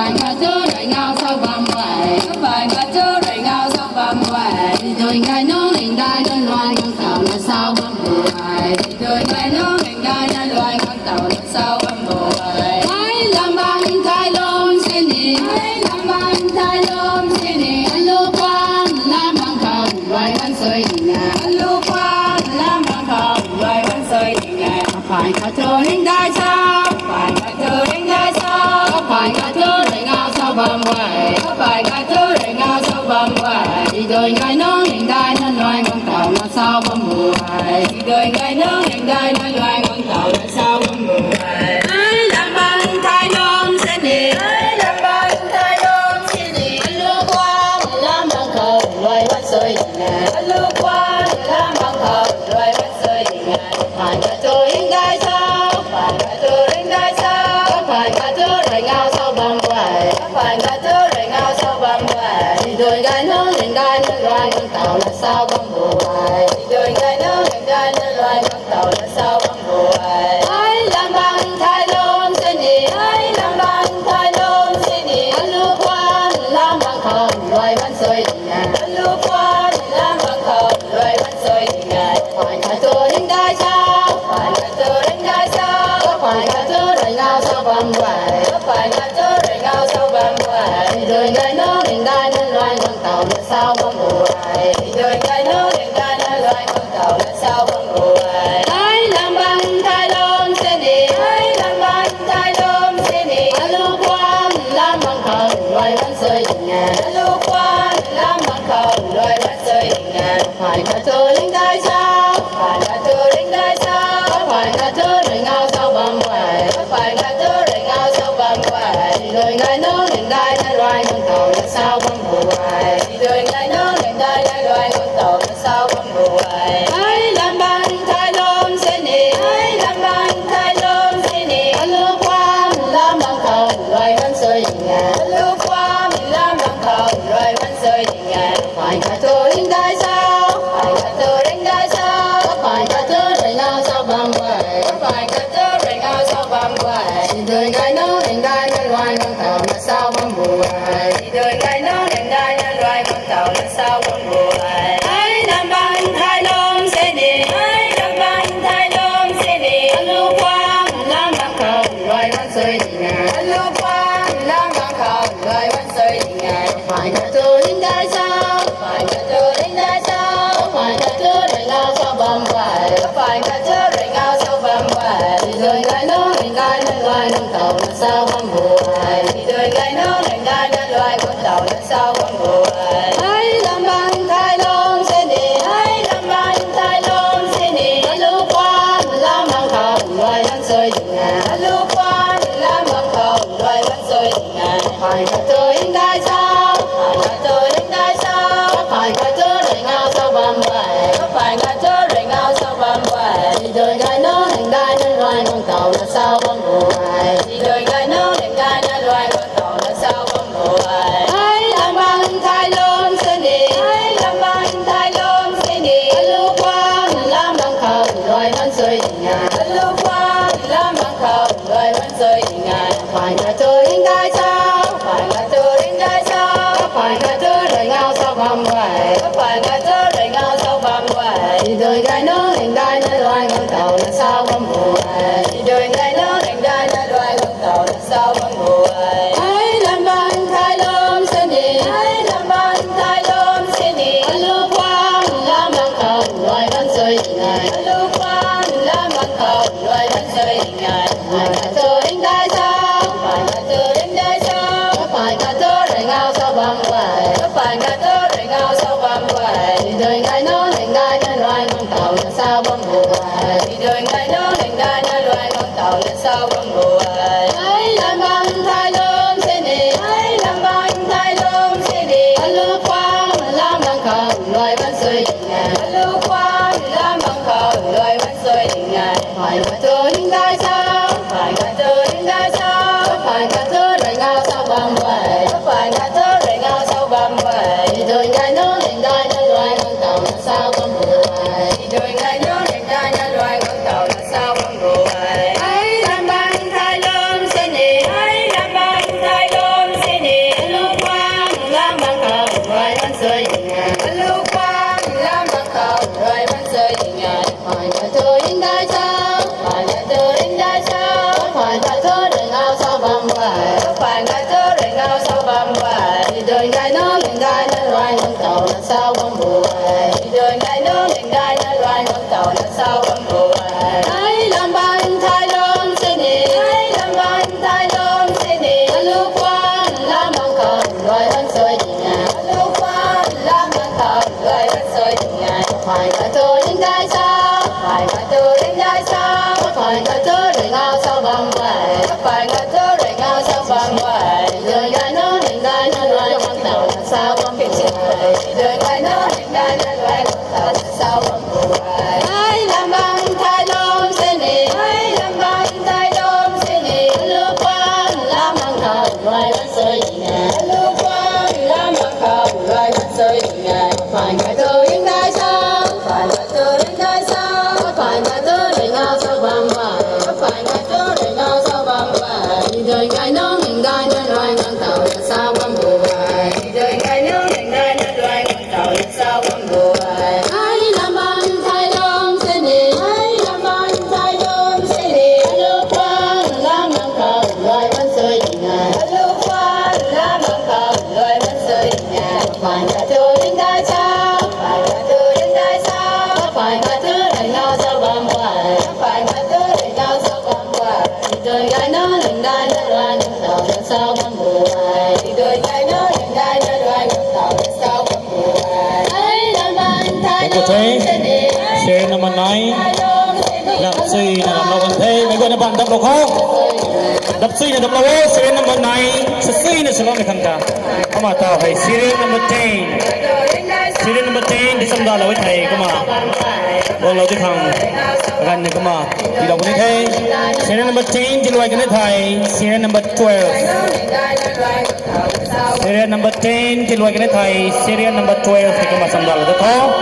phải cả chớ đại ngao sau bầm quẩy phải cả chớ đại ngao sau bầm quẩy rồi ngày nó hình đai nên loài con tàu là sao bầm quẩy rồi ngày nó hình đai nên loài con tàu là sao bầm quẩy hãy làm bằng thay lông xin đi hãy làm bằng thay lông xin đi anh lưu quan làm bằng không loài con sơi nhà anh lưu quan làm bằng không loài con sơi nhà phải cả chớ hình đai sao phải cả chớ hình đai sao phải cả chớ đại ngao sau bầm quẩy phải cả chớ đại ngao sau bầm quẩy rồi ngày nó hình đai nên loài con tàu là sao bầm quẩy rồi ngày nó hình đai nên loài con tàu là sao bầm quẩy ai làm bằng thay lông xin đi ai làm bằng thay lông xin đi anh lưu quan làm bằng không loài con sơi nhà anh lưu quan làm bằng không loài con sơi nhà phải cả chớ hình đai sao phải cả chớ hình đai sao phải cả chớ đại ngao sau bầm quẩy phải cả chớ đại ngao sau bầm quẩy rồi ngày nó hình đai nên loài con tàu là sao bầm quẩy rồi ngày nó hình đai nên loài con tàu là sao bầm quẩy ai làm bằng thay lông xin đi ai làm bằng thay lông xin đi anh lưu quan làm bằng không loài con sơi nhà anh lưu quan làm bằng không loài con sơi nhà phải cả chớ hình đai sao phải cả chớ hình đai sao phải cả chớ đại ngao sau bầm quẩy phải cả chớ đại ngao sau bầm quẩy rồi ngày nó hình đai nên loài con tàu là sao bầm quẩy rồi ngày nó hình đai nên loài con tàu là sao bầm quẩy ai làm bằng thay lông xin đi ai làm bằng thay lông xin đi anh lưu quan làm bằng không loài con sơi nhà anh lưu quan làm bằng không loài con sơi nhà phải cả chớ hình đai sao phải cả chớ hình đai sao phải cả chớ đại ngao sau bầm quẩy phải cả chớ đại ngao sau bầm quẩy rồi ngày nó hình đai nên loài con tàu là sao bầm quẩy rồi ngày nó hình đai nên loài con tàu là sao bầm quẩy ai làm bằng thay lông xin đi ai làm bằng thay lông xin đi anh lưu quan làm bằng không loài con sơi nhà anh lưu quan làm bằng không loài con sơi nhà phải cả chớ hình đai sao phải cả chớ hình đai sao phải cả chớ đại ngao sau bầm quẩy phải cả chớ đại ngao sau bầm quẩy rồi ngày nó hình đai nên loài con tàu là sao bầm quẩy rồi ngày nó hình đai nên loài con tàu là sao bầm quẩy ai làm bằng thay lông xin đi ai làm bằng thay lông xin đi anh lưu quan làm bằng không loài con sơi nhà anh lưu quan làm bằng không loài con sơi nhà phải cả chớ hình đai sao phải cả chớ hình đai sao phải cả chớ đại ngao sau bầm quẩy phải cả chớ đại ngao sau bầm quẩy rồi ngày nó hình đai nên loài con tàu là sao bầm quẩy rồi ngày nó hình đai nên loài con tàu là sao bầm quẩy ai làm bằng thay lông xin đi ai làm bằng thay lông xin đi anh lưu quan làm bằng không loài con sơi nhà anh lưu quan làm bằng không loài con sơi nhà phải cả chớ hình đai sao phải cả chớ hình đai sao phải cả chớ đại ngao sau bầm quẩy phải cả chớ đại ngao sau bầm quẩy rồi ngày nó hình đai nên loài con tàu là sao bầm quẩy rồi ngày nó hình đai nên loài con tàu là sao bầm quẩy ai làm bằng thay lông xin đi ai làm bằng thay lông xin đi anh lưu quan làm bằng không loài con sơi nhà anh lưu quan làm bằng không loài con sơi nhà phải cả chớ hình đai sao phải cả chớ hình đai sao sao vẫn bùa ai làm ban thay lom xin đi ai làm ban thay lom xin đi lúc qua làm bằng cờ rồi vẫn soi nhà lúc qua làm bằng cờ rồi vẫn soi nhà phải cả tôi đến đây sao phải cả tôi đến đây sao phải cả tôi để ngao sao bằng vậy phải cả tôi để ngao sao bằng vậy rồi cái nó đến đây nó loay bằng tàu là sao bằng cái gì rồi cái nó đến đây nó loay bằng tàu là sao bằng vậy ai làm bằng thay lom xin đi ai làm bằng thay lom xin đi lúc qua làm bằng cờ rồi vẫn soi nhà lúc qua làm bằng cờ rồi vẫn soi nhà phải cả tôi đến đây sao phải cả tôi đến đây sao phải cả tôi để ngao sao bằng vậy phải cả tôi để ngao sao bằng vậy rồi cái nó mình gai nó loay ngang tàu là sao bằng vậy rồi cái nó mình gai nó loay ngang tàu là sao bằng vậy ai làm bằng thay lom xin đi ai làm bằng thay lom xin đi lúc qua làm bằng cờ rồi vẫn soi nhà lúc qua làm bằng cờ rồi vẫn soi nhà phải cả tôi đến đây sao phải cả tôi đến đây sao phải cả tôi để ngao sao bằng vậy phải cả tôi để ngao sao bằng vậy rồi cái nó lên đây nó loay ngang tàu là sao bằng vậy rồi cái nó lên đây nó loay ngang tàu là sao bằng vậy ai làm bằng thay Cô lom thấy xin đi xe nó mà nói đập suy là đập lâu gần thế mấy con nó bạn đập lâu khó đập suy là đập lâu xe nó mà nói suy là sớm khăn cả có mà tao hay serial number 10 serial number 10 đi xong đó là với thầy có mà bộ lâu cái thằng gần này có mà đi đâu cũng thế serial number 10 đi loại cái thầy serial number 12 serial number 10 đi loại cái thầy serial number 12 thì có mà xong đó là có